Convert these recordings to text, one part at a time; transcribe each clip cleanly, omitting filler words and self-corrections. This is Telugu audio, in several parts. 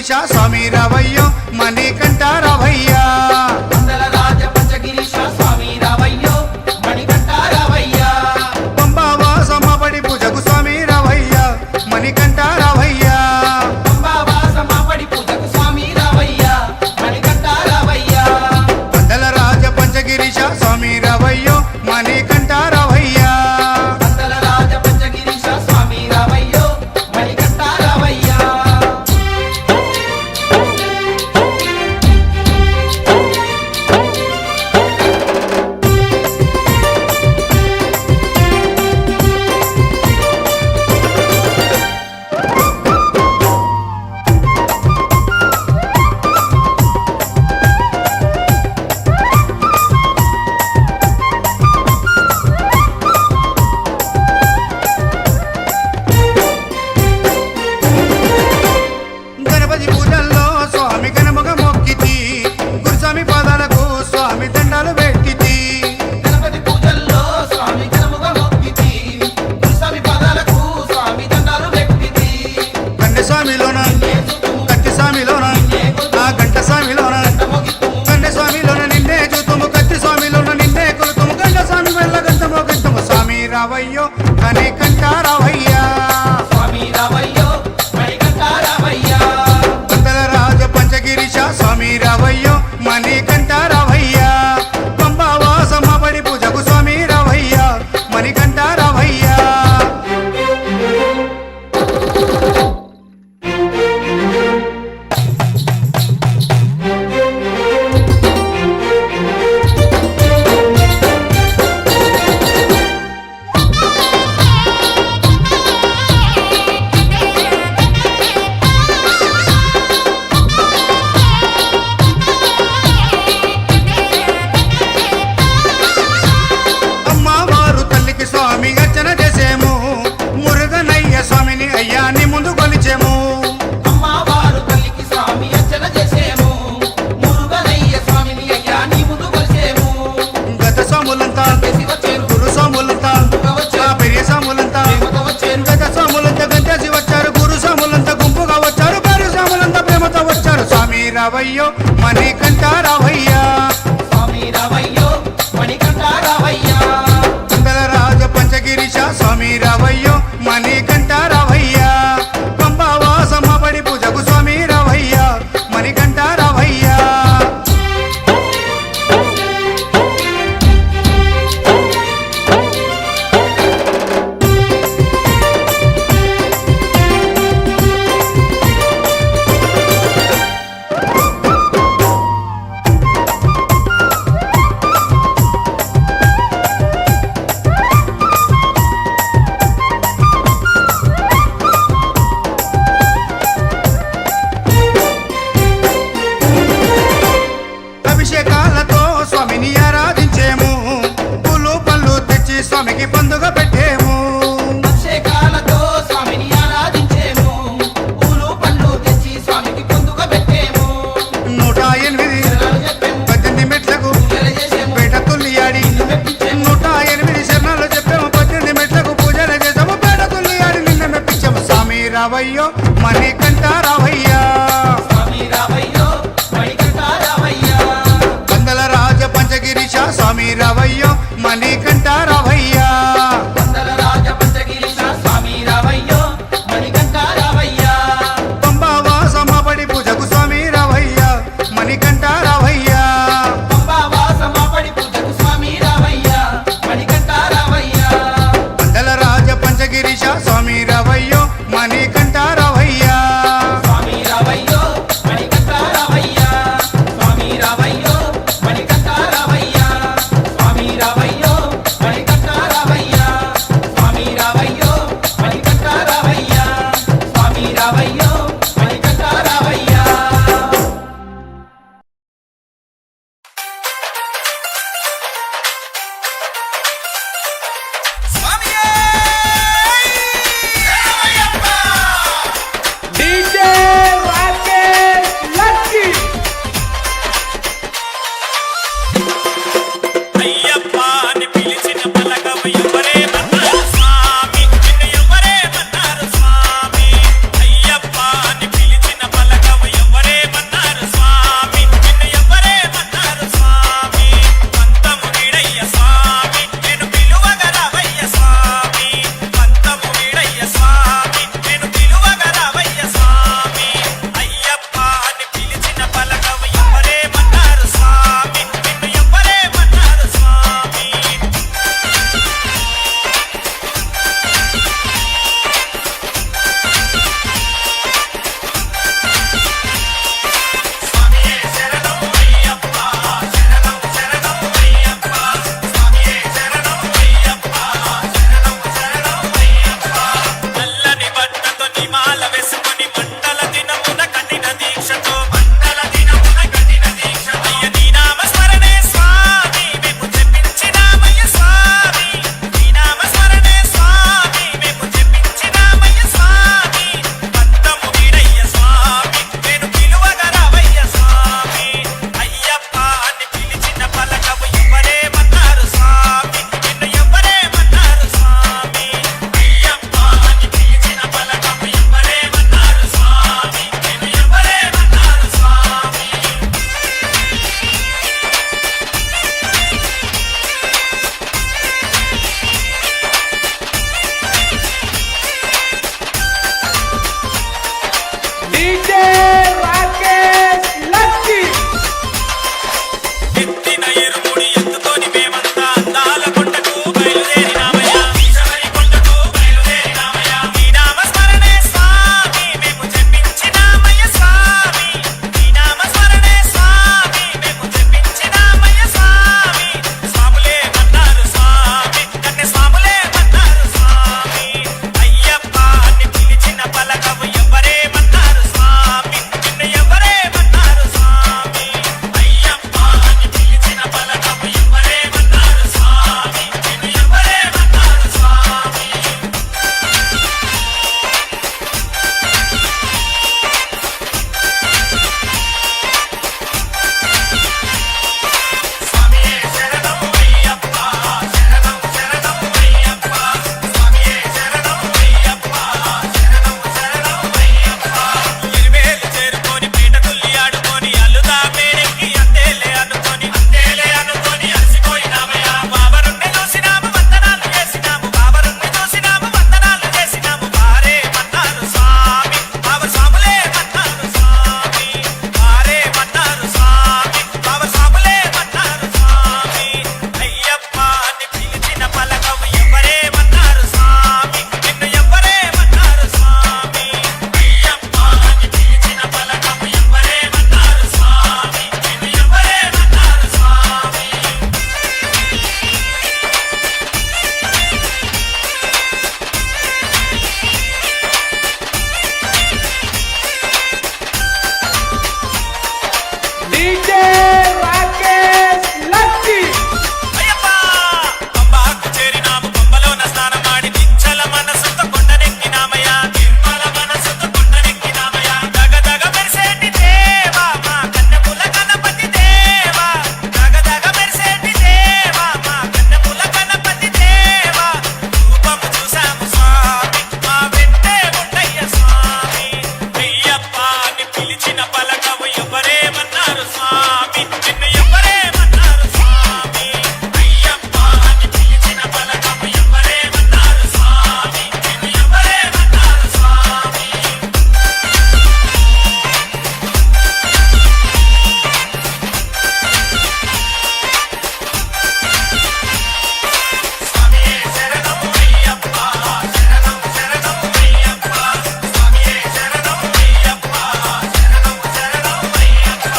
పంచగిరీశ స్వామి రావయ్యో మణికంఠ రావయ్యా మండల రాజ పంచగిరీశ స్వామి రావయ్యో మణికంఠ రావయ్యా పంబావాసమ్మ పడి పూజకు స్వామి రావయ్యా మణికంఠ రావయ్యా పంబావాసమ్మ పడి పూజకు స్వామి రావయ్యా మణికంఠ రావయ్యా మండల రాజ పంచగిరీశ స్వామి రావయ్యో మణికంఠ రావయ్యా మండల రాజ పంచగిరీశ స్వామి రావయ్యో మణికంఠ రావయ్యా గణపతి పూజల్లో స్వామి గణముగ మొక్కితి గురుస్వామి పాదాలకు స్వామి దండాలు పెట్టితి గణపతి పూజల్లో స్వామి గణముగా మొక్కితి గురుస్వామి పాదాలకు స్వామి దండాలు పెట్టితి కన్నె స్వామిలోన కత్తి స్వామిలోన ఆ గంట స్వామిలోన కన్నె స్వామిలోన నిన్నే చూతుము కత్తి స్వామిలోన నిన్నే కొలుతుము గంట స్వామి వల్ల గంటమో గంటము స్వామి రావయ్యో కనికంఠ రావయ్యా స్వామి రావయ్యో మణికంఠ రావయ్యా మండల రాజ పంచగిరీశ స్వామి రావయ్యో మణికంఠ రావయ్యా పంబావాసమ్మ పడి పూజకు స్వామి రావయ్యా మణికంఠ రావయ్యా అమ్మవారు తల్లికి స్వామి అర్చన చేసేము మురుగనయ్య స్వామిని అయ్యాన్ని ముందు కొలిచేము అమ్మవారు తల్లికి స్వామి అర్చన చేసేము మురుగనయ్య స్వామిని అయ్యా నీ ముందు కొలిసేము గత స్వాములంతా చేసి వచ్చేరు గురు స్వాములంతా ఆ పెరియ స్వాములంతా ప్రేమతో వచ్చేరు గత స్వాములంతా గంటేసి వచ్చారు గురు స్వాములంతా గుంపుగా వచ్చారు పెరియ స్వాములంతా ప్రేమతో వచ్చారు స్వామి రావయ్యో మణికంఠ రావయ్యా స్వామి రావయ్యో మణికంఠ రావయ్యా మండల రాజ పంచగిరీశ స్వామి రావయ్యో మణికంఠ రావయ్యా పంబావాసమ్మ పడి పూజకు స్వామి రావయ్యా మణికంఠ రావయ్యా అభిషేకాలతో స్వామిని ఆరాధించేము పూలు పళ్ళు తెచ్చి స్వామికి పండుగ పెట్టేము అభిషేకాలతో స్వామిని ఆరాధించేము పూలు పండ్లు తెచ్చి స్వామికి పొందుక పెట్టేము 108 శరణాలు చెప్పేము 18 మెట్లకు పూజలు చేసేము పేట తుల్లియాడి నిన్ను మెప్పించేము 108 శరణాలు చెప్పాము 18 మెట్లకు పూజలు చేసాము పేట తుల్లియాడి నిన్న మెప్పించాము స్వామి రావయ్యో మణికంఠ రావయ్యా స్వామి రావయ్యో మణికంఠ రావయ్యా మండల రాజ పంచగిరీశ స్వామి రావయ్యో మణికంఠ రావయ్యా మండల రాజ పంచగిరీశ స్వామి రావయ్యో మణికంఠ రావయ్యా పంబావాసమ్మ పడి పూజకు స్వామి రావయ్యా మణికంఠ రావయ్యా పంబావాసమ్మ పడి పూజకు స్వామి రావయ్యా మణికంఠ రావయ్యా మండల రాజ పంచగిరీశ స్వామి రావయ్యో మణికంఠ రావయ్యా కట్టిన ఎరుముడి ఎత్తుకొని మేమంతా అందాల కొండకు బయలుదేరినామయ్యా ఈశబరి కొండకు బయలుదేరినామయ్యా నీ నామ స్మరణే స్వామి మేము జపించినామయ్య స్వామి నీ నామ స్మరణే స్వామి మేము జపించినామయ్య స్వామి స్వాములే మన్నారు స్వామి కన్నె స్వాములే మన్నారు స్వామి అయ్యప్ప అని పిలిచిన పలకవు ఎవరేమన్నారు స్వామి నిన్ను ఎవరేమన్నారు స్వామి అయ్యప్ప అని పిలిచిన పలకవు ఎవరేమన్నారు స్వామి నిన్ను ఎవరేమన్నారు స్వామి స్వామియే శరణం అయ్యప్ప శరణం శరణం అయ్యప్ప స్వామియే శరణం అయ్యప్ప శరణం శరణం అయ్యప్ప ఇరువేలు చేరుకొని పీట తుల్లి ఆడుకొని అల్లుదా మేడెక్కి అంతేలే అనుకొని అలసిపోయినామయ్యా బాబరుణ్ణి చూసినాము వందనాలు చేసినాము బాబరుణ్ణి చూసినాము వందనాలు చేసినాము వారే మన్నారు స్వామి బాబ స్వాములే మన్నారు స్వామి వారే మన్నారు స్వామి బాబ స్వాములే మన్నారు స్వామి అయ్యప్ప అని పిలిచిన పలకవు ఎవరేమన్నారు స్వామి నిన్ను ఎవరేమన్నారు స్వామి అయ్యప్ప అని పిలిచిన పలకవు ఎవరేమన్నారు స్వామి నిన్ను ఎవరేమన్నారు స్వామి డీజే రాకేష్ లక్కీ అయ్యప్ప పంబాకు చేరినాము పంబలోన స్నానమాడి నిచ్చల మనసుతో కొండనెక్కినామయ్యా నిర్మల మనసుతో కొండనెక్కినామయ్యా దగదగ మెరిసేటి దేవా మా కన్నెముల గణపతి దేవా దగదగ మెరిసేటి దేవా మా కన్నెముల గణపతి దేవా రూపము చూసాము స్వామి మా వెంటే ఉండయ్య స్వామి అయ్యప్ప అని పిలిచిన పలకవు ఎవరేమన్నారు స్వామి నిన్ను ఎవరేమన్నారు స్వామి అయ్యప్ప అని పిలిచిన పలకవు ఎవరేమన్నారు స్వామి నిన్ను ఎవరేమన్నారు స్వామి స్వామియే శరణం అయ్యప్ప శరణం శరణం అయ్యప్ప స్వామియే శరణం అయ్యప్ప శరణం శరణం అయ్యప్ప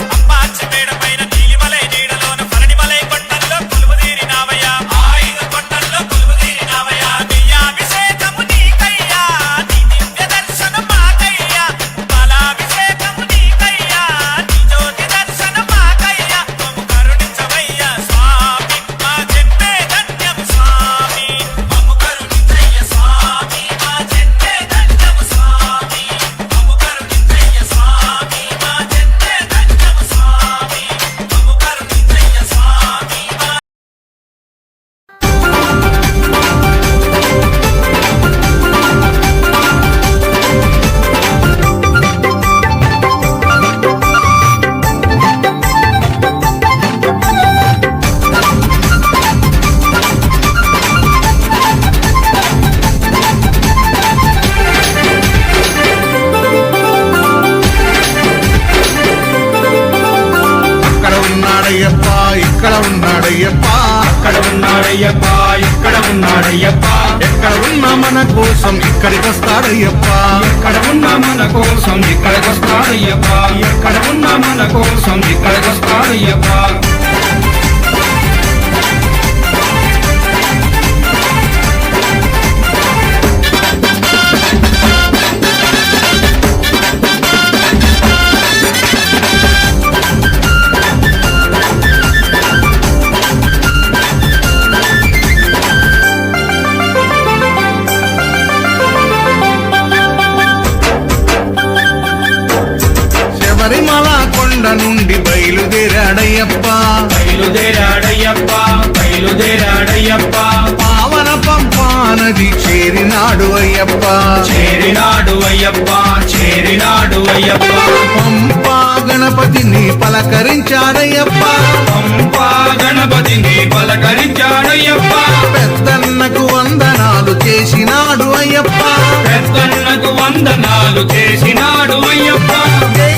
అప్పాచి మేడపైన నీలిమలై నీడలోన పరణిమలై కొండల్లో కొలువుదీరినావయ్యా ఆయుధ కొండల్లో కొలువుదీరినావయ్యా నెయ్యాభిషేకము నీకయ్యా నీ దివ్య దర్శనం మాకయ్యా పాలాభిషేకము నీకయ్యా నీ జ్యోతి దర్శనం మాకయ్యా మమ్ము కరుణించవయ్యా స్వామి మా జన్మే ధన్యం స్వామి మమ్ము కరుణించయ్య స్వామి మా జన్మే ధన్యం స్వామి మమ్ము కరుణించయ్య స్వామి మా జన్మే ధన్యం స్వామి మమ్ము కరుణించయ్య స్వామి మా అక్కడ ఉన్నాడయ్యప్ప ఇక్కడ ఉన్నాడయ్యప్ప అక్కడ ఉన్నాడయ్యప్ప ఇక్కడ ఉన్నాడయ్యప్ప ఎక్కడ ఉన్నా మన కోసం ఇక్కడికి వస్తాడయ్యప్ప ఎక్కడ ఉన్నా మన కోసం ఇక్కడికి వస్తాడయ్యప్ప ఎక్కడ ఉన్నా మన కోసం ఇక్కడికి వస్తాడయ్యప్ప శబరిమల కొండ నుండి బయలుదేరాడయ్యప్ప బయలుదేరాడయ్యప్ప బయలుదేరాడయ్యప్ప పావన పంపా నది చేరినాడు అయ్యప్ప చేరినాడు అయ్యప్ప చేరినాడు అయ్యప్ప పంపా గణపతిని పలకరించాడయ్యప్ప పంపా గణపతిని పలకరించాడయ్యప్ప పెద్దన్నకు వందనాలు చేసినాడు అయ్యప్ప పెద్దన్నకు వందనాలు చేసినాడు అయ్యప్ప జై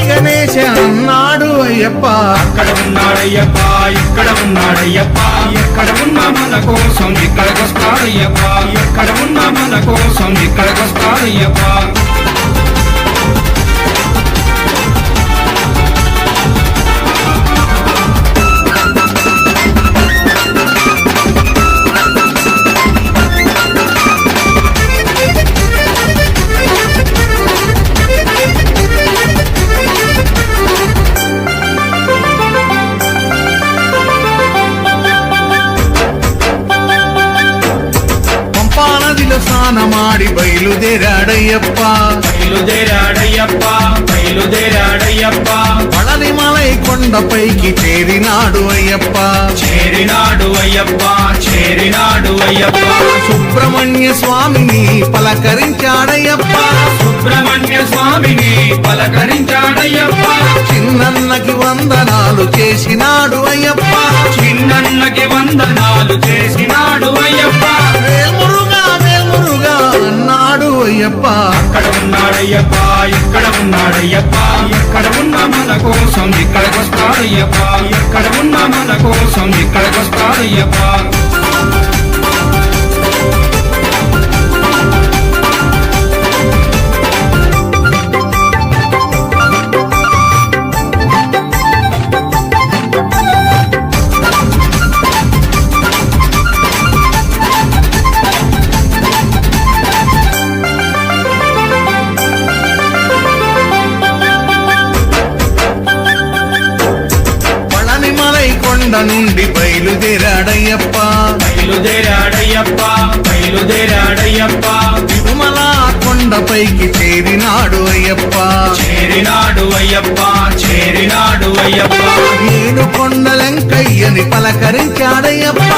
గణేశ అన్నాడు అయ్యప్ప అయ్యప్ప అక్కడ ఉన్నాడయ్యప్ప ఇక్కడ ఉన్నాడయ్యప్ప ఎక్కడ ఉన్నా మన కోసం ఇక్కడికొస్తాడయ్యప్ప ఎక్కడ ఉన్నా మన కోసం ఇక్కడికొస్తాడయ్యప్ప పంపానదిలో స్నానమాడి బయలుదేరాడయ్యప్ప బయలుదేరాడయ్యప్ప బయలుదేరాడయ్యప్ప పళనిమలై కొండపైకి చేరినాడు అయ్యప్ప చేరినాడు అయ్యప్ప చేరినాడు అయ్యప్ప సుబ్రహ్మణ్య స్వామిని పలకరించాడయ్యప్ప సుబ్రహ్మణ్య స్వామిని పలకరించాడయ్యప్ప చిన్నన్నకి వందనాలు చేసినాడు అయ్యప్ప చిన్నన్నకి వందనాలు చేసినాడు అయ్యప్ప వేల్మురుగా వేల్మురుగా అన్నాడు అయ్యప్ప అక్కడ ఉన్నాడయ్యప్ప ఇక్కడ ఉన్నాడయ్యప్ప ఎక్కడ ఉన్నా మన కోసం ఇక్కడికొస్తాడయ్యప్ప ఎక్కడ ఉన్నా మన కోసం ఇక్కడికొస్తాడయ్యప్ప పళనిమలై కొండ నుండి బయలుదేరాడయ్యప్ప బయలుదేరాడయ్యప్ప బయలుదేరాడయ్యప్ప తిరుమల కొండపైకి చేరినాడు అయ్యప్ప చేరినాడు అయ్యప్ప చేరినాడు అయ్యప్ప ఏడు కొండలెంకయ్యని పలకరించాడయ్యప్ప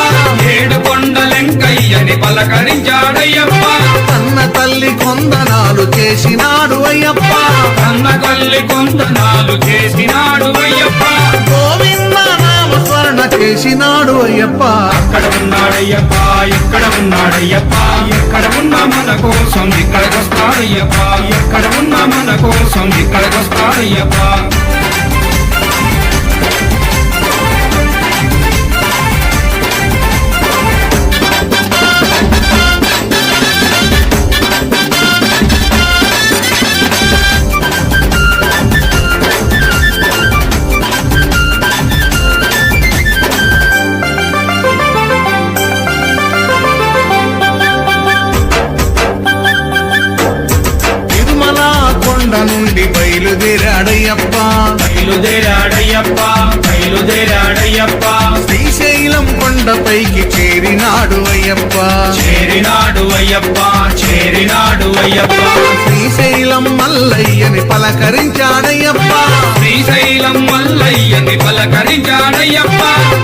ఏడు కొండలెంకయ్యని పలకరించాడయ్యప్ప కన్న తల్లి కొందనాలు చేసినాడు అయ్యప్ప కన్న తల్లి కొందనాలు చేసినాడు అయ్యప్ప గోవింద నామ స్మరణ చేసినాడు అయ్యప్ప అక్కడ ఉన్నాడయ్యప్ప ఇక్కడ ఉన్నాడయ్యప్ప ఎక్కడ ఉన్నా మన కోసం ఇక్కడికొస్తాడయ్యప్ప ఎక్కడ ఉన్నా మన కోసం ఇక్కడికొస్తాడయ్యప్ప తిరుమల కొండ నుండి బయలుదేరాడయ్యప్ప బయలుదేరాడయ్యప్ప బయలుదేరాడయ్యప్ప శ్రీశైలం కొండపైకి చేరినాడు అయ్యప్ప చేరినాడు అయ్యప్ప చేరినాడు అయ్యప్ప శ్రీశైలం మల్లయ్యని పలకరించాడయ్యప్ప శ్రీశైలం మల్లయ్యని పలకరించాడయ్యప్ప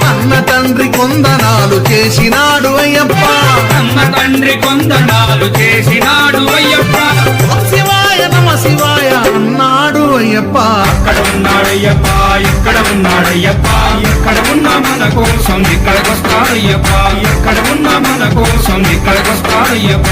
అన్న తండ్రి కొందనాలు చేసినాడు అయ్యప్ప కన్న తండ్రి కొందనాలు చేసినాడు అయ్యప్ప ఓం శివాయ నమ శివాయ అన్నాడు అయ్యప్ప అక్కడ ఉన్నాడయ్యప్ప ఇక్కడ ఉన్నాడయ్యప్ప ఎక్కడ ఉన్నా మన కోసం ఇక్కడికొస్తాడయ్యప్ప ఎక్కడ ఉన్నా మన కోసం ఇక్కడికొస్తాడయ్యప్ప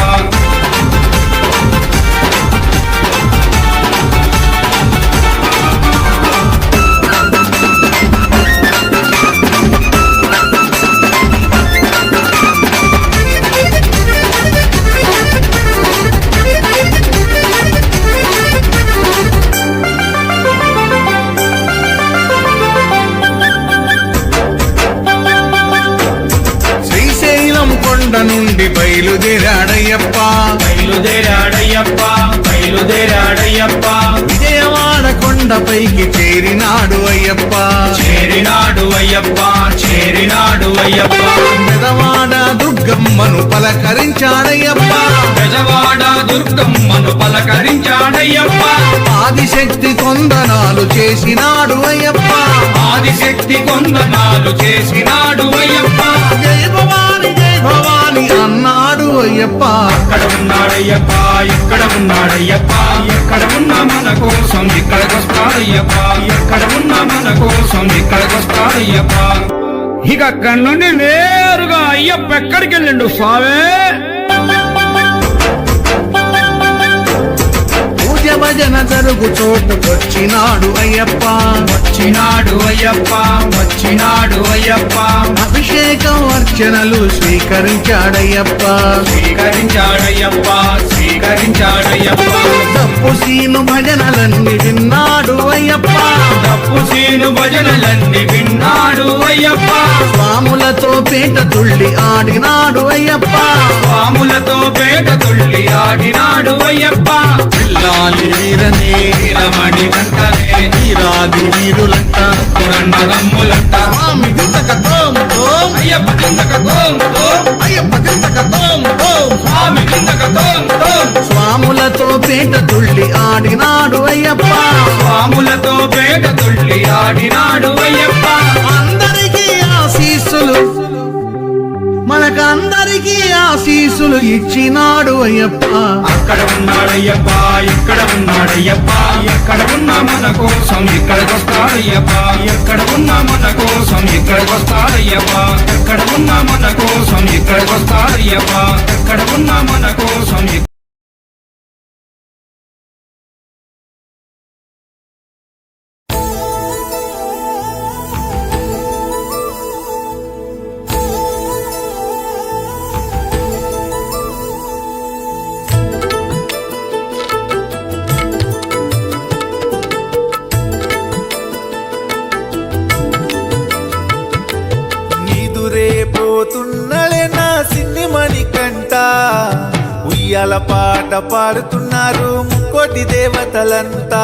శ్రీశైలం కొండ నుండి బయలుదేరాడయ్యప్ప బయలుదేరాడయ్యప్ప బయలుదేరాడయ్యప్ప విజయవాడ కొండపైకి చేరినాడు అయ్యప్ప చేరినాడు అయ్యప్ప చేరినాడు అయ్యప్ప పెదవాడ దుర్గమ్మను పలకరించాడయ్యప్ప బెజవాడ దుర్గమ్మను పలకరించాడయ్యప్ప ఆదిశక్తి కొందనాలు చేసినాడు అయ్యప్ప ఆదిశక్తి కొందనాలు చేసినాడు అయ్యప్ప జై భవాని అన్నాడు అయ్యప్ప అక్కడ ఉన్నాడయ్యప్ప ఇక్కడ ఉన్నాడయ్యప్ప ఎక్కడ ఉన్నా మన కోసం ఇక్కడికొస్తాడయ్యప్ప ఎక్కడ ఉన్నా మన కోసం ఇక్కడికొస్తాడయ్యప్ప ఇక అక్కడి నుండి నేరుగా అయ్యప్ప ఎక్కడికి వెళ్ళిండు స్వామి పూజ భజన జరుగు చోటుకొచ్చినాడు అయ్యప్ప. వచ్చినాడు అయ్యప్ప, వచ్చినాడు అయ్యప్ప, అభిషేకం అర్చనలు స్వీకరించాడయ్యప్ప. స్వీకరించాడయ్యప్ప, స్వీకరించాడయ్యప్ప. తప్పు సీను భజనలన్నీ విన్నాడు అయ్యప్ప. తప్పు సీను భజనలన్నీ విన్నాడు అయ్యప్ప. స్వాములతో పేట తుళ్ళి ఆడినాడు అయ్యప్ప. స్వాములతో పేట తుళ్ళి ఆడినాడు అయ్యప్ప. పిల్లాలి వీరనే వీరమణి గంటలే వీరాది వీరులంట పురండరమ్ములంట. స్వామి గింతక తోం తోం అయ్యప్ప కిందక తోం తోం, అయ్యప్ప గింతక తోం తోం. స్వామి కిందక తోం తోం. స్వాములతో పేట తుళ్ళి ఆడినాడు అయ్యప్ప. స్వాములతో పేట తుళ్ళి ఆడినాడు అయ్యప్ప. అందరికీ ఆశీస్సులు మనకందరికీ ఆశీస్సులు ఇచ్చినాడు అయ్యప్ప. అక్కడ ఉన్నాడయ్యప్ప, ఇక్కడ ఉన్నాడయ్యప్ప, ఎక్కడ ఉన్నా మన కోసం ఇక్కడికొస్తాడయ్యప్ప. ఎక్కడ ఉన్నా మన కోసం ఇక్కడికొస్తాడయ్యప్ప. ఎక్కడ ఉన్నా మన కోసం ఇక్కడికొస్తాడయ్యప్ప. ఎక్కడ ఉన్నా మన కోసం నీదురే పోతున్నలే నా సిన్ని మణికంట. ఉయ్యాల పాట పాడుతున్నారు ముక్కోటి దేవతలంతా.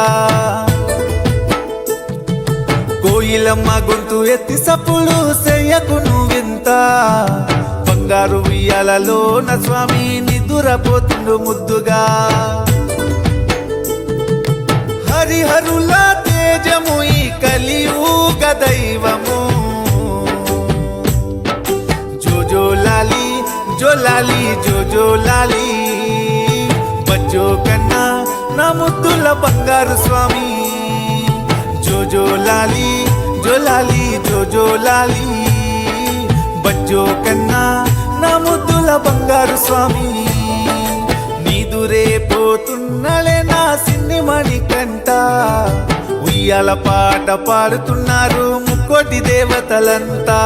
కోయిలమ్మ గొంతు ఎత్తి సప్పుడు చెయ్యకు నువ్వింత. బంగారు ఉయ్యాలలో నా స్వామి నిదురపోతుండు ముద్దుగా. హరిహరుల తేజము ఈ కలియుగ దైవము. జో లాలి జో లాలి జో జో లాలి, బజ్జో కన్నా నా ముద్దుల బంగారు స్వామి. జో లాలి జో లాలి జో జో లాలి, బజ్జో కన్నా నా ముద్దుల బంగారు స్వామి. నీదురే పోతున్నలే నా సిన్ని మణికంట. ఉయ్యాల పాట పాడుతున్నారు ముక్కోటి దేవతలంతా.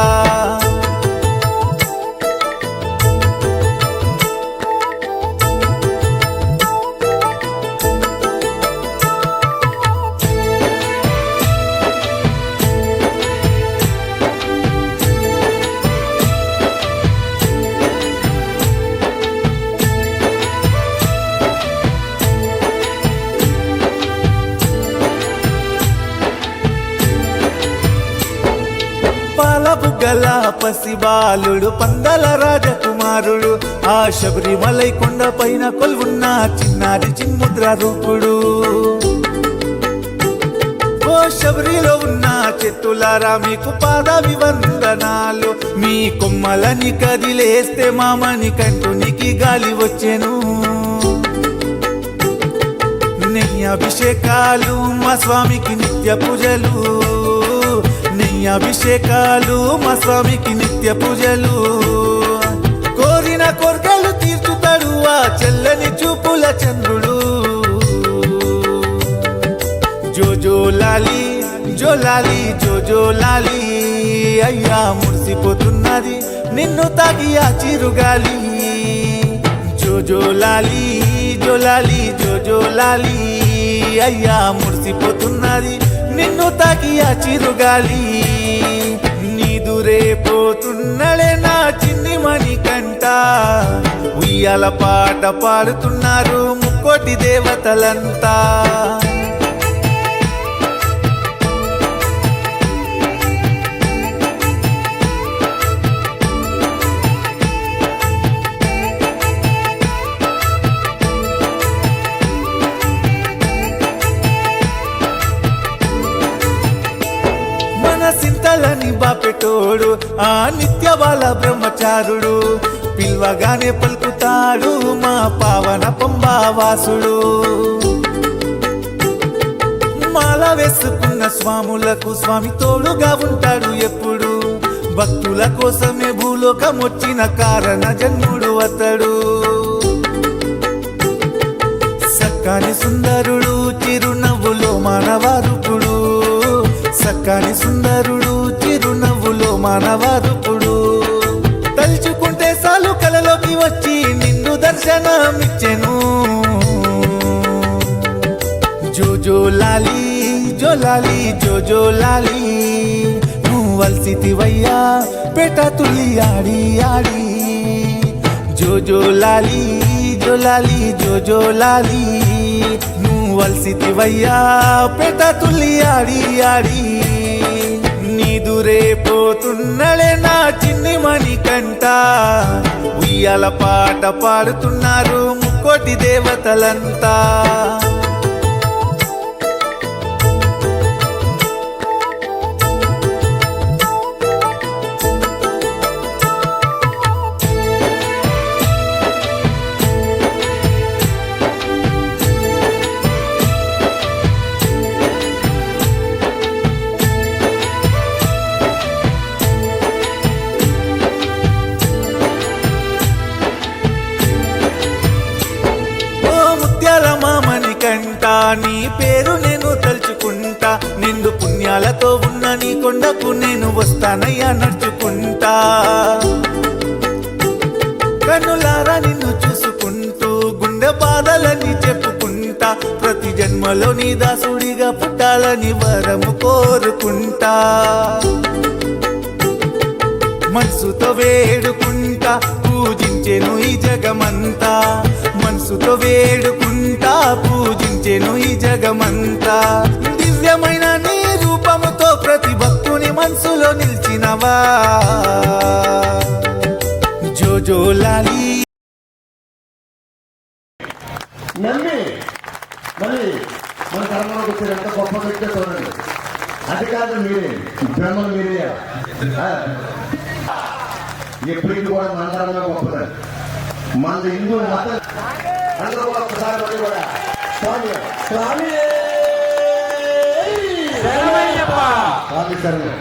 పాలబుగ్గల పసిబాలుడు పందల రాజకుమారుడు. ఆ శబరిమలై కొండ పైన కొలువున్న చిన్నారి చిన్ముద్ర రూపుడు. ఓ శబరిలో ఉన్న చెట్టులారా మీకు పాదాభివందనాలు. మీ కొమ్మలని కదిలేస్తే మామని కంటునికి గాలి వచ్చెను. నెయ్యాభిషేకాలు మా స్వామికి నిత్య పూజలు. నెయ్యాభిషేకాలు మా స్వామికి నిత్య పూజలు. కోరిన కోర్కెలు తీర్చుతాడు ఆ చెల్లని చూపుల చంద్రుడు. జో జో లాలి జో లాలి జో జో లాలి, అయ్యా మురిసిపోతున్నది నిన్ను తాగి ఆ చిరుగాలి. జో జో లాలి జో లాలి జో జో లాలి, అయ్యా మురిసిపోతున్నది నిన్ను తాకి ఆ చిరుగాలి. నీదురే పోతున్నలే నా చిన్ని మణికంట. ఉయ్యాల పాట పాడుతున్నారు ముక్కోటి దేవతలంతా. సింతలని బాపెటోడు ఆ నిత్య బాల బ్రహ్మచారుడు. పిల్వగానే పలుకుతాడు మా పావన పంబావాసుడు. మాల వేసుకున్న స్వాములకు స్వామి తోడుగా ఉంటాడు ఎప్పుడు. భక్తుల కోసమే భూలోకం వచ్చిన కారణ జన్ముడు అతడు. సక్కని సుందరుడు చిరునవ్వులో మానవారుపుడు సక్కాని సుందరుడు చిరునవ్వులో మానవారుపుడు తలుచుకుంటే సాలు కలలోకి వచ్చి నిన్ను దర్శనమిచ్చెను జో లాలి జో లాలి జో లాలి నువ్వు వల్సితివయ్యా పేట తుల్లి ఆడి ఆడి జో లాలి జో లాలి జో లాలి నువ్వు వల్సితివయ్యా పేట తుల్లి ఆడి ఆడి నీదురే పోతున్నడే నా చిన్ని మణికంట ఉయ్యాల పాట పాడుతున్నారు ముక్కోటి దేవతలంతా కంట నీ పేరు నేను తలుచుకుంటా నిండు పుణ్యాలతో ఉన్న నీ కొండకు నేను వస్తానయ్యా నడుచుకుంటా కన్నులారా నిన్ను చూసుకుంటూ గుండె బాధలని చెప్పుకుంటా ప్రతి జన్మలో నీ దాసుడిగా పుట్టాలని వరము కోరుకుంటా మనసుతో వేడుకుంటా పూజించెను ఈ జగమంతా మనసుతో వేడుకుంటా పూజించెను ఈ జగమంతా దివ్యమైన నీ రూపముతో ప్రతి భక్తుని మనసులో నిలిచినవా జో లాలి నమ్మి మళ్ళీ మన కర్మలోకి వచ్చారు ఎంత గొప్ప వ్యక్తి చూడండి అది కాదు మీరే బ్రహ్మలు మీరే ఎప్పటికీ కూడా మన ధర్మమే గొప్పదండి మన హిందూ మతం అందరూ కూడా ఒకసారి మళ్ళీ కూడా స్వామి స్వామి స్వామి శరణం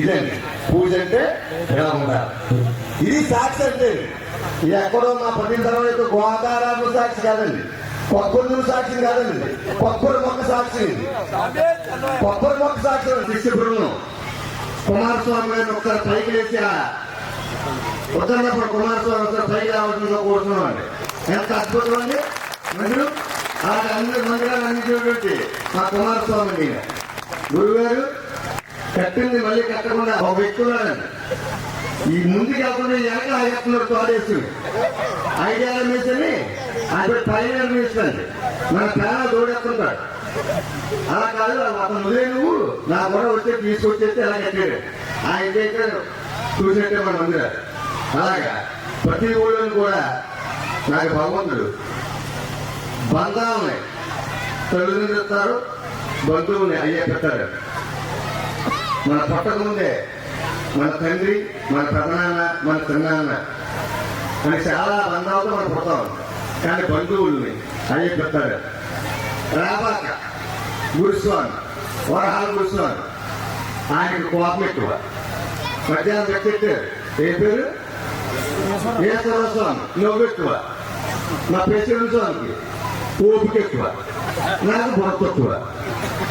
ఇదండి పూజ అంటే ఇలా ఉండాలి ఇది సాక్షి అంటే ఇది ఎక్కడో మా పది తర్వాత గోదావరి సాక్షి కాదండి కొబ్బరి సాక్షి కాదండి కొబ్బరి మొక్క సాక్షి కొబ్బరి మొక్క సాక్షి శిష్య బృందం కుమారస్వామి గారిని ఒకసారి పైకి లేచి వద్దన్నప్పుడు కుమారస్వామి ఒకసారి పైకి రావాల్సిందో కోరుతున్నామండి ఎంత అద్భుతం అండి మందిరం అలాంటి అన్ని మందిరాలు అందించేటువంటి మా కుమారస్వామి అండి గురుగారు కట్టింది మళ్ళీ కట్టకుండా ఒక వ్యక్తి ఉన్నాడండి ఈ ముందుకు వెళ్కుండా వెనక ఆగేస్తున్నారు తోడేసి ఐడియాల మీసని ఆయన పైన మీసండి మన ప్రాణాలు తోడేస్తుంటాడు అలా కాదు అతను నువ్వే నువ్వు నా కూడా వచ్చి తీసుకొచ్చేస్తే అలా కట్టాడు ఆయన దగ్గర చూసినట్టే మన మందిరాలు అలాగా ప్రతి ఊళ్ళో కూడా నాకు భగవంతుడు బంధాలని తల్లిదండ్రులు ఇస్తారు బంధువుని అయ్యే పెట్టారు మన పుట్టక ముందే మన తండ్రి మన పెదనాన్న మన చిన్నాన్న అని చాలా బంధాలతో మనం పుడతాం కానీ బంధువుల్ని అయ్యే పెట్టారు రాబాక గురుస్వామి వరహాల గురుస్వామి ఆయనకు కోపం ఎక్కువ మధ్యాహ్నం పెట్టారు ఏ పేరు ఈశ్వర స్వామి నవ్వు ఎక్కువ మా ప్రెసిడెంట్ స్వామికి ఓపిక ఎక్కువ నాకు బొత్త ఎక్కువ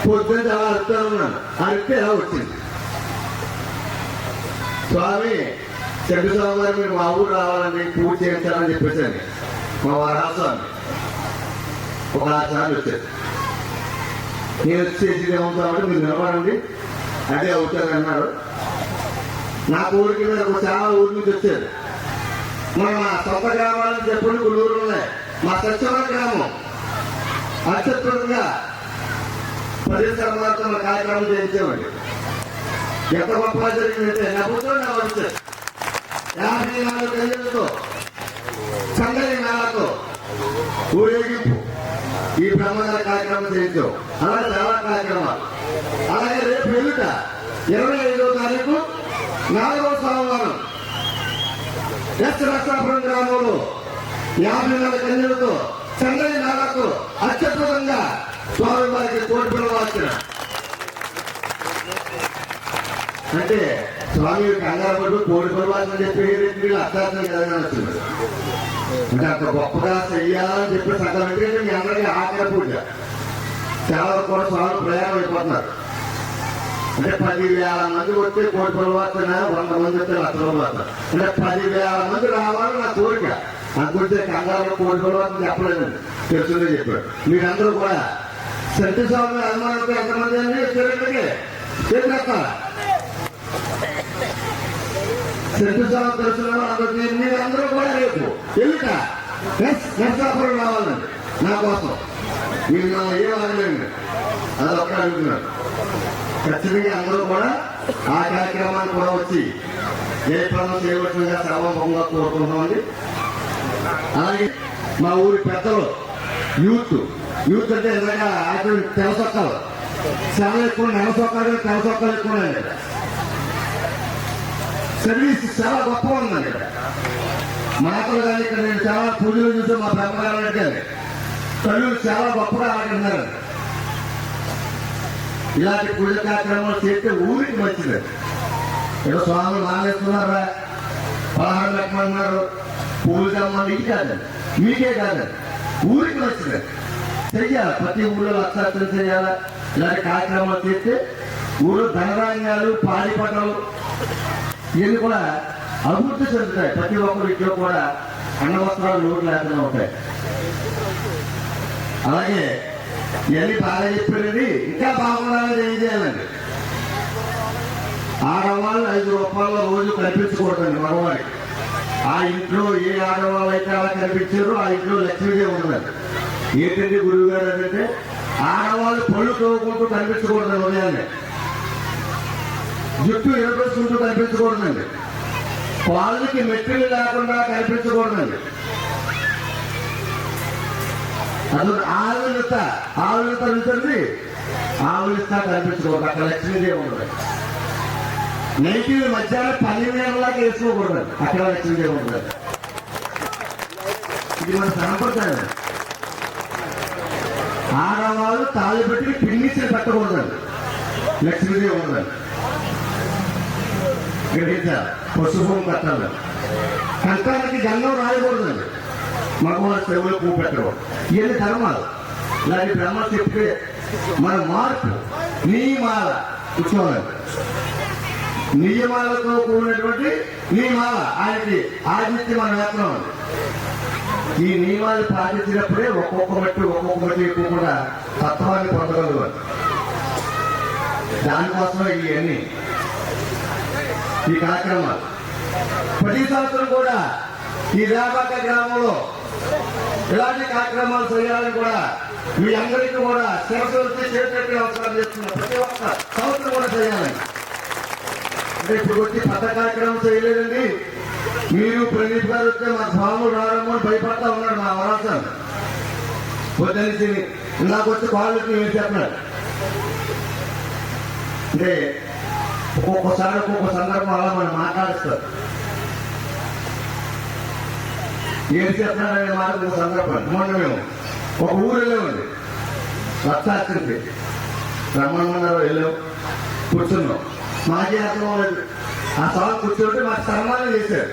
పొద్దున్న అలా అడుగుతాను ఉన్నాను అడిగితే ఎలా వచ్చింది స్వామి చెడ్డు స్వామి గారు మీరు మా ఊరు రావాలని పూజ చేయించాలని చెప్పేసాను మా వరహాల స్వామి ఒక 6 సార్లు వచ్చారు నేను వచ్చేసి ఏమవుతామంటే మీరు నిలబడండి అదే అవుతారు అన్నారు నా ఊరికి మీద చాలా ఊరి నుంచి వచ్చారు మన సొంత గ్రామాలని చెప్పండి కొన్ని ఊరు ఉన్నాయి మా సత్యవరం గ్రామం అత్యద్భుతంగా 10 సంవత్సరాలతో మన కార్యక్రమం చేయించేవాడి ఎంత గొప్పగా జరిగిందంటే నవ్వుతో నవ్వచ్చు 54 గంటలతో సంగతి మేళతో ఊరేగింపు ఈ బ్రహ్మగారి కార్యక్రమం చేయించాం అలాగే చాలా కార్యక్రమాలు అలాగే రేపు ఎల్లుట 25వ తారీఖు 4వ సోమవారం ఎస్ రక్షాపురం గ్రామంలో 54 కన్యలతో చంద్రని నాగతో అత్యద్భుతంగా స్వామి వారికి కోటి పిల్లవాల్సిన అంటే స్వామి కంగారు పడు కోడి పిల్లవాల్సిన చెప్పి అర్థార్థం కదని వచ్చింది అంటే అంత గొప్పగా చెయ్యాలని చెప్పి సంకల్పం ఎందుకంటే మీ అందరికీ ఆఖరి పూజ చాలా వరకు కూడా స్వామి ప్రయాణం అయిపోతున్నారు. అంటే 10,000 మంది వస్తే 1 కోటి రూపాయలు వస్తున్నా, 100 మంది వస్తే 1,00,000 రూపాయలు వస్తారు. అంటే 10,000 మంది రావాలని నా కోరిక. అనుకుంటే కంగారులో 1 కోటి రూపాయలు వస్తుంది చెప్పలేదండి, తెలుసునే చెప్పాడు. మీరందరూ కూడా సత్య స్వామి అభిమానులతో ఎంతమంది అండి చేస్తారా? సత్యస్వామి దర్శనం అందరికీ మీరందరూ కూడా రేపు ఎల్లుట నరసాపురం రావాలండి నా కోసం. మీరు నా ఏం అడగలేండి, అది ఒక్కడ అడుగుతున్నారు. ఖచ్చితంగా అందరూ కూడా ఆ కార్యక్రమాన్ని కూడా వచ్చి జయప్రదం చేయవలసిందిగా సర్వముఖంగా కోరుకుంటున్నామండి. అలాగే మా ఊరి పెద్దలు యూత్ అంటే నిజంగా తెలసొక్కాలు చాలా ఎక్కువ, నెలసొక్కాలు తెలసొక్కాలు ఎక్కువ ఉన్నాయండి. సర్వీస్ చాలా గొప్పగా ఉందండి. ఇక్కడ మాటలు కానీ ఇక్కడ నేను చాలా పూజలు చూసే మా బ్రహ్మగారు అంటే తల్లులు చాలా గొప్పగా ఆడుతున్నారు. ఇలాంటి పూజ కార్యక్రమాలు చేస్తే ఊరికి మంచిది. ఏదో స్వాములు మానేస్తున్నారా, పలహారం పెట్టమన్నారు, పూజ అమ్మని ఇది కాదండి, మీకే కాదండి, ఊరికి మంచిది. చెయ్యాలి, ప్రతి ఊళ్ళో లక్షార్థం చేయాలి. ఇలాంటి కార్యక్రమాలు చేస్తే ఊళ్ళో ధనధాన్యాలు, పాడి పంటలు ఇవన్నీ కూడా అభివృద్ధి చెందుతాయి. ప్రతి ఒక్కరి ఇంట్లో కూడా అన్న వస్త్రాలు లోటు లేకుండా ఉంటాయి. అలాగే ఇవన్నీ బాగా చెప్పేది ఇంకా బాగుండాలని ఏం చేయాలండి? ఆడవాళ్ళు 5 రూపాయల రోజు కనిపించకూడదండి మగవాడికి. ఆ ఇంట్లో ఏ ఆడవాళ్ళు అయితే అలా కనిపించారో ఆ ఇంట్లో లక్ష్మీదేవి ఉండదు. ఏంటంటే గురువు గారు అంటే ఆడవాళ్ళు పళ్ళు తోగుకుంటూ కనిపించకూడదండి, ఉదయాన్నే జుట్టు ఎరపేసుకుంటూ కనిపించకూడదండి, వాళ్ళకి మెట్టులు లేకుండా కనిపించకూడదండి. అది ఆవులిత వెళ్తుంది, ఆవులిత కనిపించకూడదు. అక్కడ లక్ష్మీదేవి ఉండదు. నెగిటివ్ మధ్యాహ్నం 12 వేసుకోకూడదు, అక్కడ లక్ష్మీదేవి ఉండదు. ఇది మన సంప్రదాయం. ఆడవాళ్ళు తాళి పెట్టి పిన్నిచ్చి కట్టకూడదండి, లక్ష్మీదేవి ఉండదు. గ్రహించాలి, పసుపు కట్టాలి. కంఠానికి గంధం రాయకూడదండి, మగవాళ్ళ చెవులు పువ్వు పెట్టకూడదు. ఇవన్నీ ధర్మాలు. ఇలాంటి బ్రహ్మ చెప్తే మన మార్పు నియమాల కూర్చోవాలి. నియమాలతో కూడినటువంటి నియమాల ఆయనకి ఆదిత్య మన వేతనం. ఈ నియమాలు పాటించినప్పుడే ఒక్కొక్క మట్టి ఎక్కువ కూడా తత్వాన్ని పొందగలరు. దానికోసమే ఇవన్నీ ఈ కార్యక్రమాలు. ప్రతి సంవత్సరం కూడా ఈ రేపాక గ్రామంలో ఇలాంటి కార్యక్రమాలు చేయాలని కూడా మీ అందరికీ కూడా శిరస్సు చేసేట్టు అవసరం చేస్తున్నారు. ప్రతి ఒక్క సంవత్సరం కూడా చేయాలని. అంటే ఇప్పుడు వచ్చి పెద్ద కార్యక్రమం చేయలేదండి. మీరు ప్రదీప్ గారు వస్తే మా స్వాములు రావడము అని భయపడతా ఉన్నాడు మా వరాసాన్ని. పొద్దున్నే నాకు వచ్చి కాళ్ళకి ఏం చెప్పినాడు అంటే ఒక్కొక్కసారి ఒక్కొక్క సందర్భం అలా మనం మాట్లాడిస్తారు. ఏం చెప్తున్నాడనే మాట ఒక సందర్భం. మొన్న మేము ఒక ఊరు వెళ్ళామండి, రక్షాస్త్రికి బ్రహ్మాండంలో వెళ్ళాం, కూర్చున్నాం. మాజీ అర్థం ఆ స్వామి కూర్చుంటే మాకు సన్మానం చేశారు.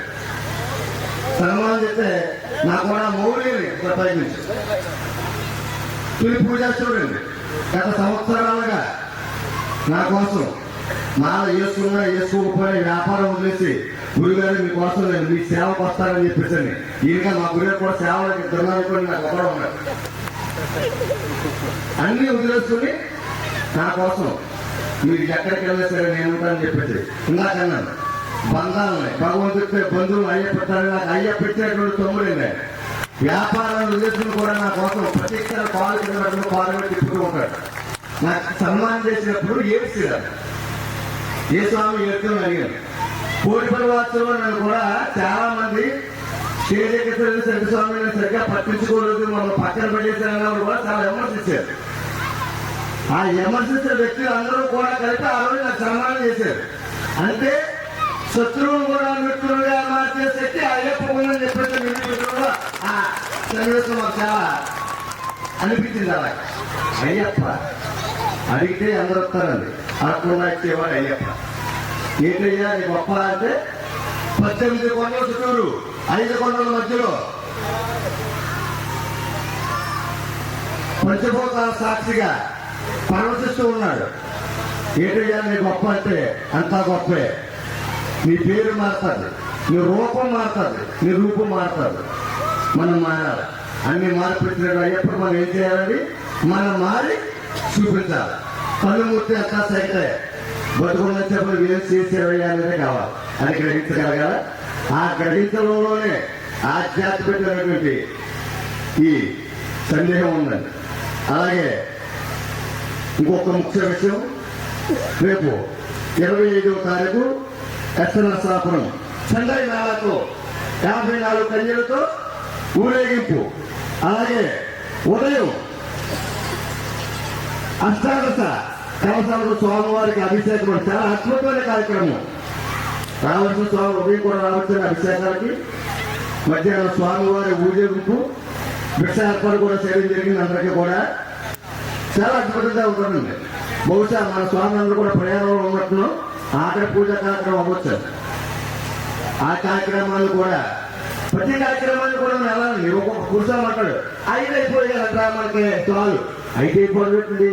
సన్మానం చేస్తే నాకు కూడా మౌలిని నుంచి తొలి పూజ చూడండి. గత సంవత్సరాలుగా నా కోసం మాల వేసుకున్నా వేసుకోకపోయినా వ్యాపారం వదిలేసి గురుగారు మీకోసం నేను మీ సేవకు వస్తానని చెప్పేసి ఈయనగా మా గురుగారు కూడా సేవలకి దుర్నాలుకొని నాకు ఒకడ ఉన్నాడు. అన్ని వదిలేసుకుని నా కోసం మీరు ఎక్కడికి వెళ్ళినా సరే నేను ఉంటానని చెప్పేసి ఇందాకన్నాను. బంధాలున్నాయి, భగవంతుడితో బంధువులు అయ్య పెట్టాలి. నాకు అయ్య పెట్టినటువంటి తమ్ముడు వ్యాపారాలు వదిలేసుకుని కూడా నా కోసం ప్రత్యేక కాలు కింద కాలు పెట్టి తిప్పుతూ ఉంటాడు. నాకు సన్మానం చేసినప్పుడు ఏడ్చిరాడు. ఏ స్వామి ఏడుతున్నా అడిగాను. కోటి పరివారంలో నన్ను కూడా చాలా మంది స్టేజ్ ఎక్కితే సరి స్వామి సరిగ్గా పట్టించుకోలేదు, మనం పక్కన పెట్టేసారన్న కూడా చాలా విమర్శించారు. ఆ విమర్శించిన వ్యక్తులు అందరూ కూడా కలిపి ఆ రోజు నాకు సన్మానం చేశారు. అంటే శత్రువులు కూడా మిత్రులుగా మార్చే శక్తి అయ్యప్ప ఉందని చెప్పేసి మిత్రులు ఆ సన్నివేశం మాకు చాలా అనిపించింది. అలా అయ్యప్ప అడిగితే అందరూ వస్తారండి, అడగకుండా ఇచ్చేవాడు అయ్యప్ప. ఏంటయ్యా నీ గొప్ప అంటే 18 కొండల చుట్టూరు 5 కొండల మధ్యలో పంచభూతాల సాక్షిగా పరవశిస్తూ ఉన్నాడు. ఏంటయ్యా నీ గొప్ప అంటే అంతా గొప్పే. నీ పేరు మారుతుంది, నీ రూపం మారుతుంది, నీ రూపం మారుతుంది. మనం మారాలి. అన్ని మార్పిచ్చినాడు అయ్యప్పుడు మనం ఏం చేయాలండి? మనం మారి చూపించాలి. కళ్ళు మూర్తి అంతా సైతే బతుకున్నప్పుడు ఏం చేసేవయ్యా అనేది కావాలి. అది గ్రహించగలగాల. ఆ గ్రహించడంలోనే ఆధ్యాత్మికమైనటువంటి ఈ సందేహం ఉందండి. అలాగే ఇంకొక ముఖ్య విషయం, రేపు 25వ తారీఖు ఎత్తనరసాపురం చండై మేళతో 54 కన్యలతో ఊరేగింపు. అలాగే ఉదయం అష్టాదశ కలశాలకు స్వామివారికి అభిషేకం. చాలా అద్భుతమైన కార్యక్రమం. రావాల్సిన స్వామి ఉదయం కూడా రావాల్సిన అభిషేకాలకి, మధ్యాహ్నం స్వామివారి ఊరేగింపు, భిక్ష ఏర్పాటు కూడా చేయడం జరిగింది. అందరికీ కూడా చాలా అద్భుతంగా ఉంటుందండి. బహుశా మన స్వామి అందరూ కూడా ప్రయాణంలో ఉన్నట్లు ఆఖరి పూజా కార్యక్రమం అవ్వచ్చు. ఆ కార్యక్రమాలు కూడా ప్రతి కార్యక్రమాన్ని కూడా మనం వెళ్ళాలండి. ఒక్కొక్క కూర్చోమంటాడు 5 అయిపోయాలంటా మనకి చాలు. 5 అయిపోయింది.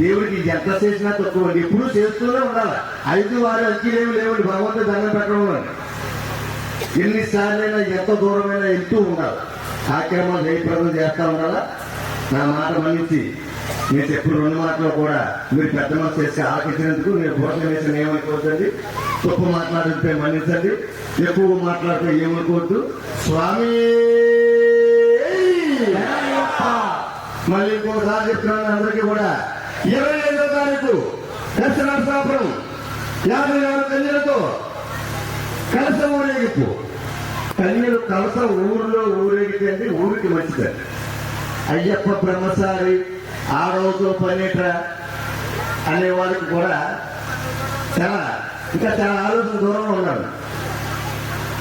దేవుడికి ఎంత చేసినా తక్కువ. ఎప్పుడు చేస్తూనే ఉండాలి. 5 6 అంకెలేమి లేవండి. భగవంతుడు దండం పెట్టడం ఎన్నిసార్లైనా ఎంత దూరమైనా వెళ్తూ ఉండాలి. కార్యక్రమాలు జయప్రదం చేస్తా ఉండాలా. నా మాట మన్నించి నేను చెప్పిన 2 మాటలు కూడా మీరు పెద్ద మనసు చేసి ఆలోచించినందుకు నేను భోజనం వేసిన ఏమనుకోవద్దండి. తప్పు మాట్లాడితే మన్నించండి, ఎక్కువ మాట్లాడితే ఏమనుకోవద్దు. స్వామి మళ్ళీ ఇంకోసారి చెప్తున్నాను అందరికీ కూడా 25వ తారీఖు దర్శనాపురం 54 కన్యలతో కలసం ఊరేగింపు. కన్యలు కలసం ఊరిలో ఊరేగితే అండి ఊరికి మంచిదండి. అయ్యప్ప బ్రహ్మచారి ఆడవతో పనేట అనే వాళ్ళకి కూడా ఇంకా చాలా ఆలోచన దూరంలో ఉన్నాడు.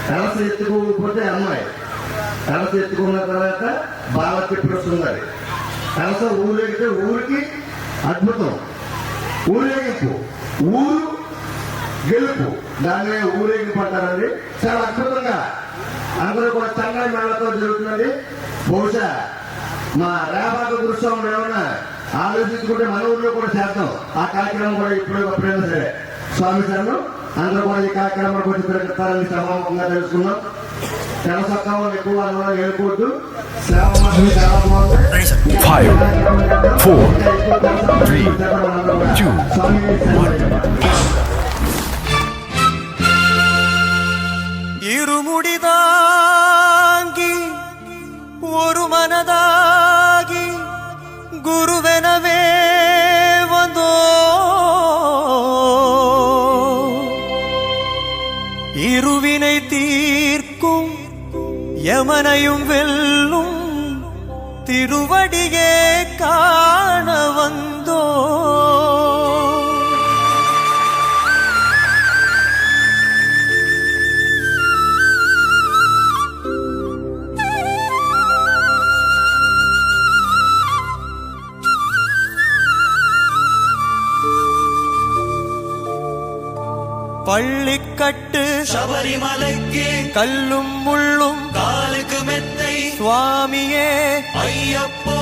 కలస ఎత్తుకోకపోతే అమ్మాయి, కలస ఎత్తుకున్న తర్వాత బాగా తిప్పిస్తుంది. కలస ఊరేగితే ఊరికి అద్భుతం. ఊరేగింపు, ఊరు గెలుపు, దాన్ని ఊరేగింపు అంటారండి. చాలా అద్భుతంగా అందరూ కూడా చంగాయి మేళతో జరుగుతున్నది. బహుశా మా రేపాక గురుస్వామి ఏమన్నా ఆలోచించుకుంటే మన ఊర్లో కూడా చేద్దాం. ఆ కార్యక్రమం కూడా ఎప్పుడైనా సరే స్వామి సార్లు అందరూ కూడా ఈ కార్యక్రమాలు కొంచెం తిరుగుతారని సమాపంగా తెలుసుకున్నాం. చాలా సత్వం ఎక్కువ ఏడుకోవద్దు. సేవ మాత్రం చాలా బాగుంది. 5, 4, 3, 2, 1. இருமுடிதாங்கி ஒரு மனதாகி குருவெனவே வந்தோ இருவினை தீர்க்கும் யமனையும் வெல்லும் திருவடியே காண வந்தோ. பள்ளிக்கட்டு சபரிமலைக்கு கல்லும் முள்ளும் காலுக்கு மெத்தை சுவாமியே ஐயப்போ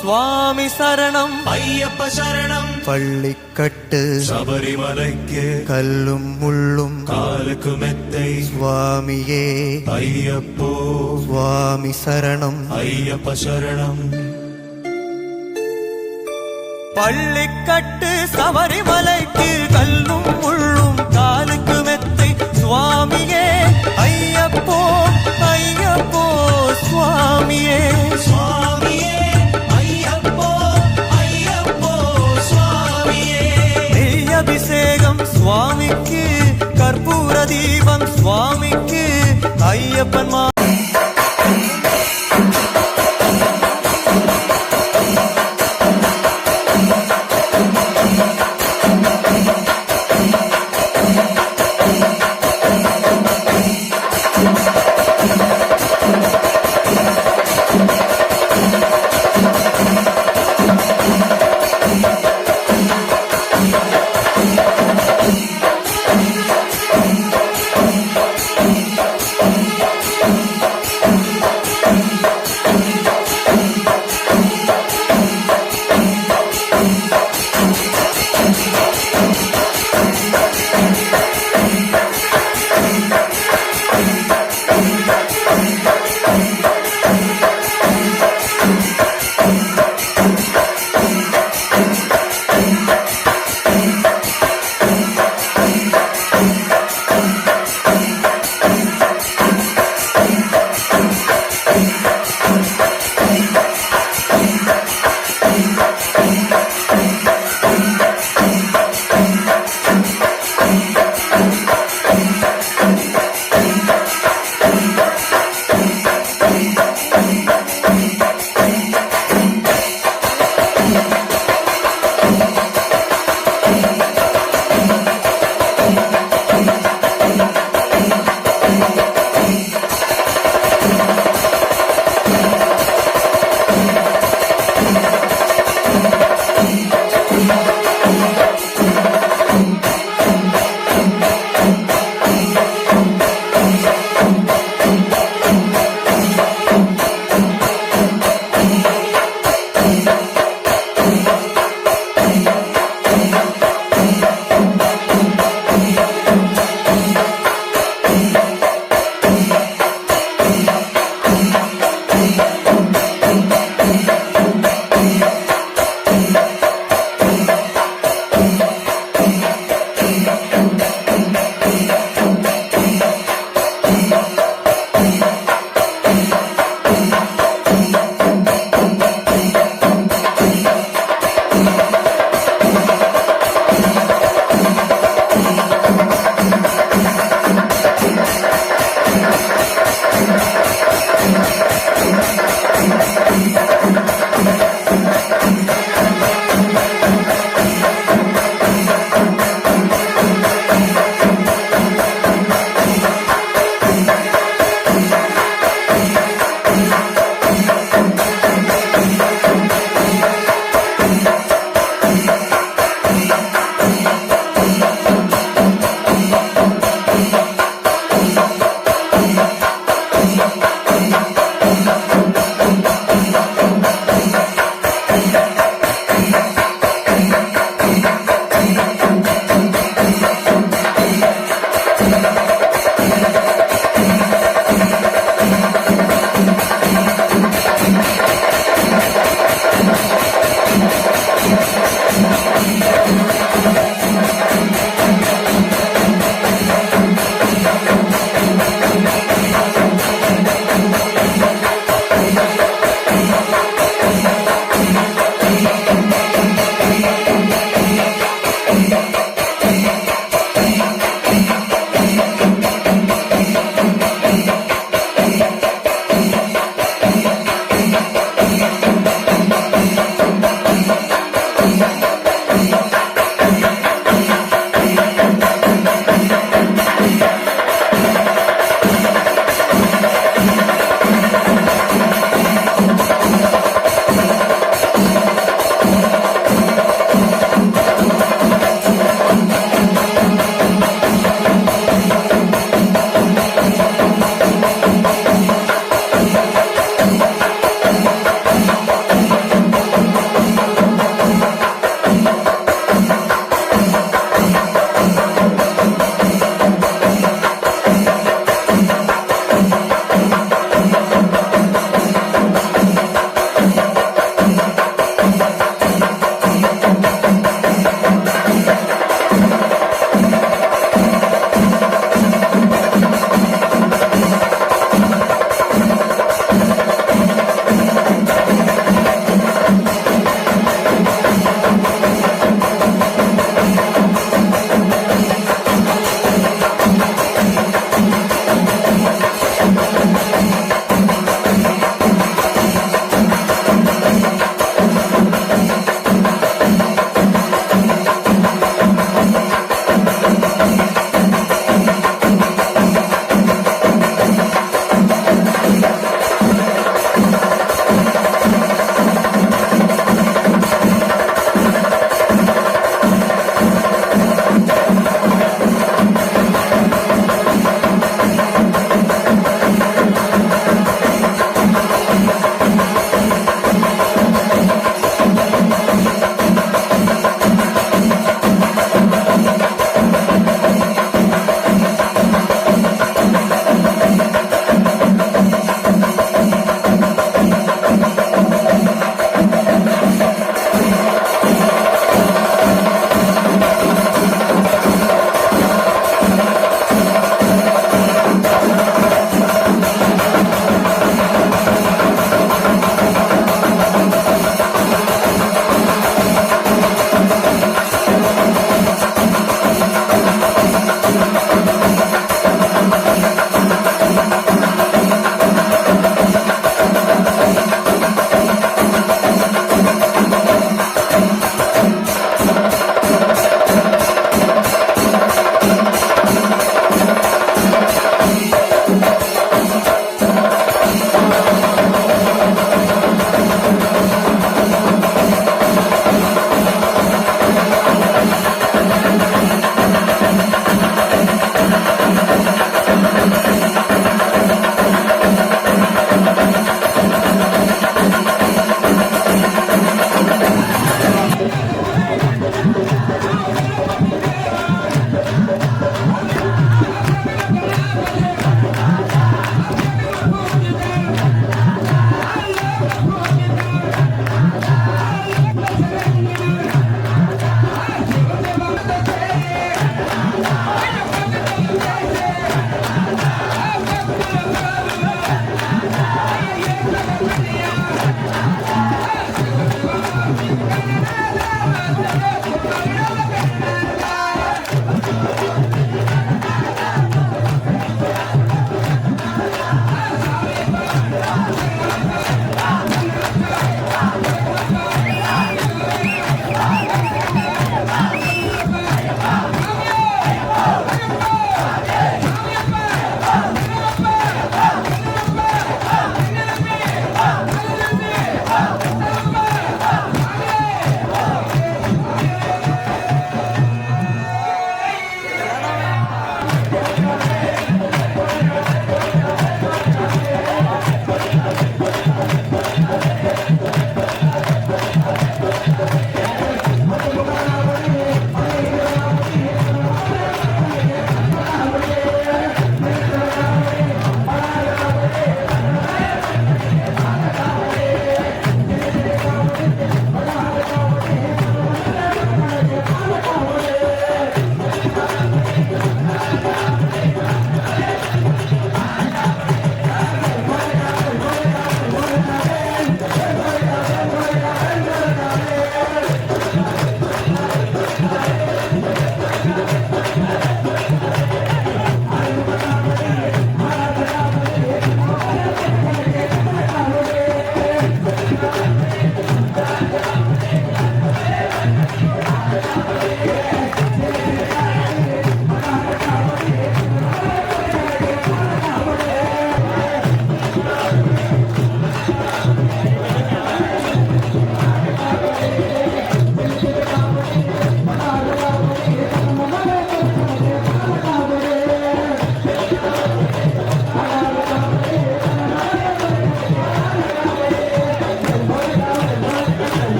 சுவாமி சரணம் ஐயப்ப சரணம். பள்ளிக்கட்டு சபரிமலைக்கு கல்லும் முள்ளும் காலுக்கு மெத்தை சுவாமியே ஐயப்போ சுவாமி சரணம் ஐயப்ப சரணம். பள்ளிக்கட்டு சபரிமலைக்கு கல்லும் முள்ளும் காலுக்கு மெத்தை சுவாமியே ஐயப்போ ஐயப்போ சுவாமியே சுவாமியே ஐயப்போ ஐயப்போ சுவாமியே. நெய் அபிஷேகம் சுவாமிக்கு, கற்பூர தீபம் சுவாமிக்கு, ஐயப்பன்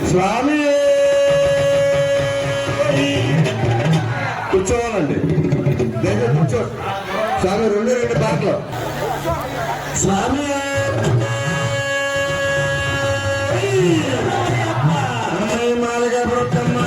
స్వామి కూర్చోవాలండి దగ్గర కూర్చో స్వామి రెండు పాటలు స్వామి మాలగా బ్రతమ్మ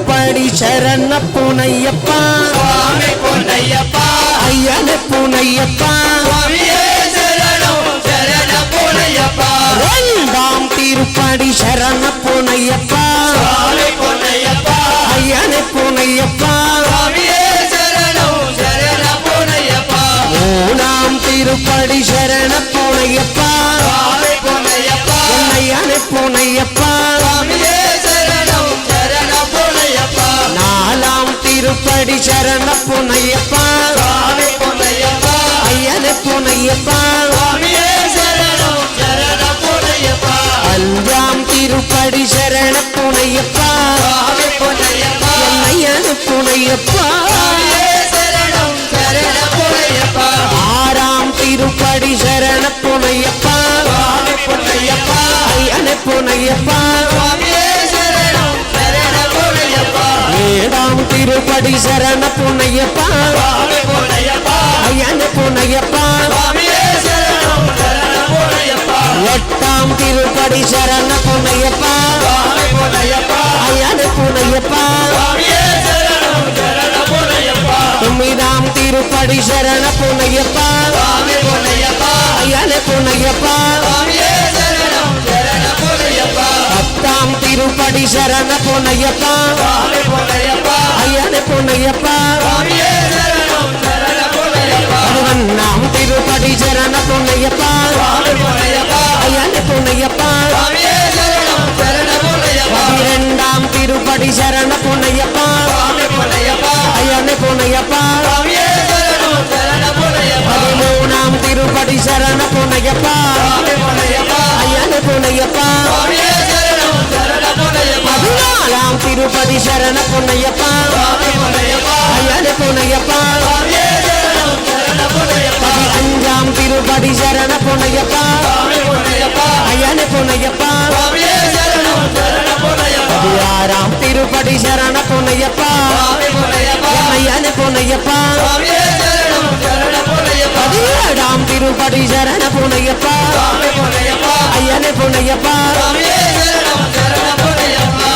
திருப்படி சரணப்புனையப்பா சுவாமி பொன்னையப்பா ஐயனே புனையப்பா சுவாமியே சரணம் சரண பொன்னையப்பா இரண்டாம் திருப்படி சரணப்புனையப்பா சுவாமி பொன்னையப்பா ஐயனே புனையப்பா சுவாமியே சரணம் சரண பொன்னையப்பா மூணாம் திருப்படி சரணப்புனையப்பா சுவாமி பொன்னையப்பா ஐயனே புனையப்பா சுவாமியே சரணம் சரண பொன்னையப்பா நாலாம் திருப்படி சரணப்புனையப்பா சுவாமி பொன்னையப்பா ஐயனே புனையப்பா சுவாமியே சரணம் சரண பொன்னையப்பா அஞ்சாம் திருப்படி சரணப்புனையப்பா சுவாமி பொன்னையப்பா ஐயனே புனையப்பா சுவாமியே சரணம் சரண பொன்னையப்பா ஆறாம் திருப்படி சரணப்புனையப்பா சுவாமி பொன்னையப்பா ஐயனே புனையப்பா சுவாமியே சரணம் சரண பொன்னையப்பா ஏழாம் திருப்படி சரணப்புனையப்பா சுவாமி பொன்னையப்பா ஐயனே புனையப்பா சுவாமியே சரணம் சரண பொன்னையப்பா எட்டாம் திருப்படி சரணப்புனையப்பா சுவாமி பொன்னையப்பா ஐயனே புனையப்பா சுவாமியே சரணம் சரண பொன்னையப்பா ஒன்பதாம் திருப்படி சரணப்புனையப்பா சுவாமி பொன்னையப்பா ஐயனே புனையப்பா சுவாமியே சரணம் சரண பொன்னையப்பா பத்தாம் திருப்படி சரணப்புனையப்பா சுவாமி பொன்னையப்பா ஐயனே புனையப்பா சுவாமியே சரணம் சரண பொன்னையப்பா பதினொன்னாம் திருப்படி சரணப்புனையப்பா சுவாமி பொன்னையப்பா ஐயனே புனையப்பா சுவாமியே சரணம் சரண பொன்னையப்பா பன்னிரெண்டாம் திருப்படி சரணப்புனையப்பா சுவாமி பொன்னையப்பா ஐயனே புனையப்பா சுவாமியே சரணம் சரண பொன்னையப்பா பதிமூணாம் திருப்படி சரணப்புனையப்பா சுவாமி பொன்னையப்பா ஐயனே புனையப்பா சுவாமியே சரணம் சரண பொன்னையப்பா பதினாலாம் திருப்படி சரணப்புனையப்பா சுவாமி பொன்னையப்பா ஐயனே புனையப்பா சுவாமியே சரணம் சரண பொன்னையப்பா அஞ்சாம் திருப்படி சரணப்புனையப்பா சுவாமி பொன்னையப்பா ஐயனே புனையப்பா சுவாமியே சரணம் சரண பொன்னையப்பா ஆறாம் திருப்படி சரணப்புனையப்பா சுவாமி பொன்னையப்பா ஐயனே புனையப்பா சுவாமியே சரணம் சரண பொன்னையப்பா பதினேழாம் திருப்படி சரணப்புனையப்பா சுவாமி பொன்னையப்பா ஐயனே புனையப்பா சுவாமியே சரணம் சரண பொன்னையப்பா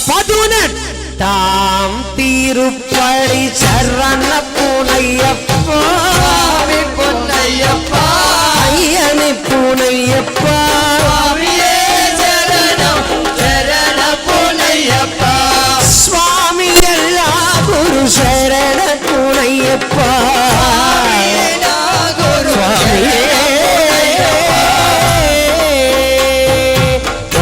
பதினெட்டாம் திருப்படி சரணப்புனையப்பா சுவாமி பொன்னையப்பா ஐயனே புனையப்பா சுவாமியே சரணம் சரண பொன்னையப்பா சுவாமி எல்லா குரு சரண புனையப்பா சுவாமியே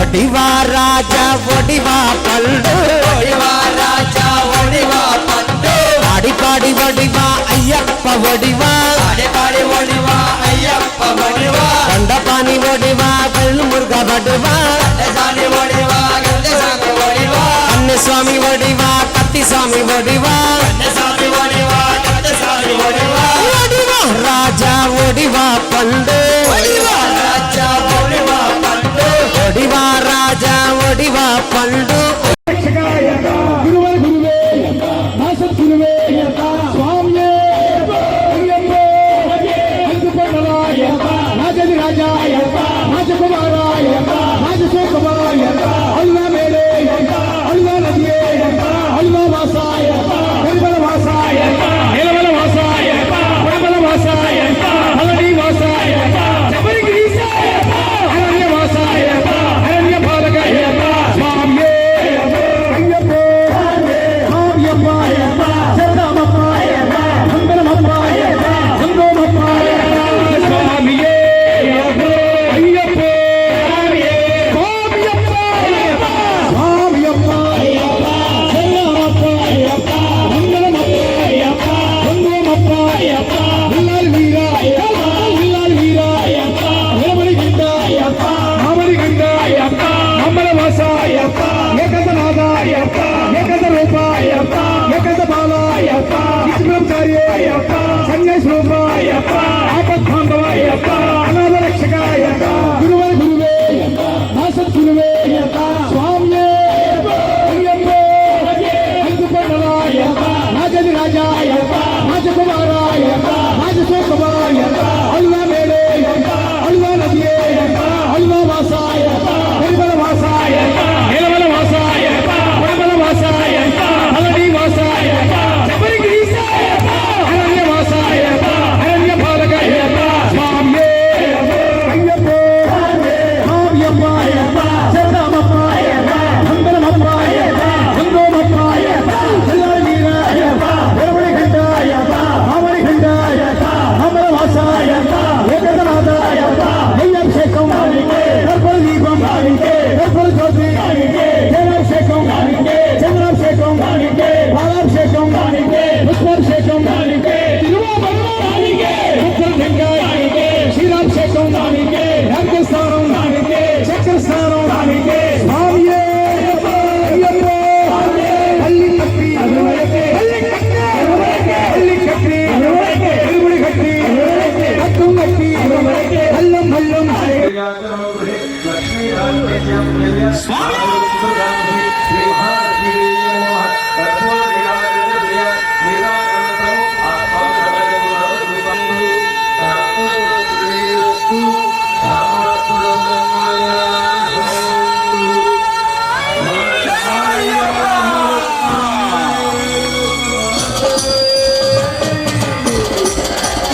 ஒடிவா ராஜா ஒடிவா பல்டு ஒடிவா ராஜா ஒடிவா பட்டு அடிப்பாடி ஒடிவா ஐயப்ப ஒடிவா அடிபாடி ஒடிவா ஐயப்ப ஒடிவா கண்டபாணி ஒடிவா கல் முருக ஒடிவா கந்தசாமி ஒடிவா கந்தசாமி ஒடிவா அன்னசுவாமி ஒடிவா கத்தி சாமி ஒடிவா கந்தசாமி ஒடிவா கந்தசாமி ஒடிவா ஒடிவா ராஜா ஒடிவா பல்டு ஒடிவா ராஜா ஒடிவா பட்டு ஒடிவா ராஜா ஒடிவா பல்டு ಸಂಜಯ ಸ್ವರೂಪ ಆಪತ್ ಬಾಂಧವ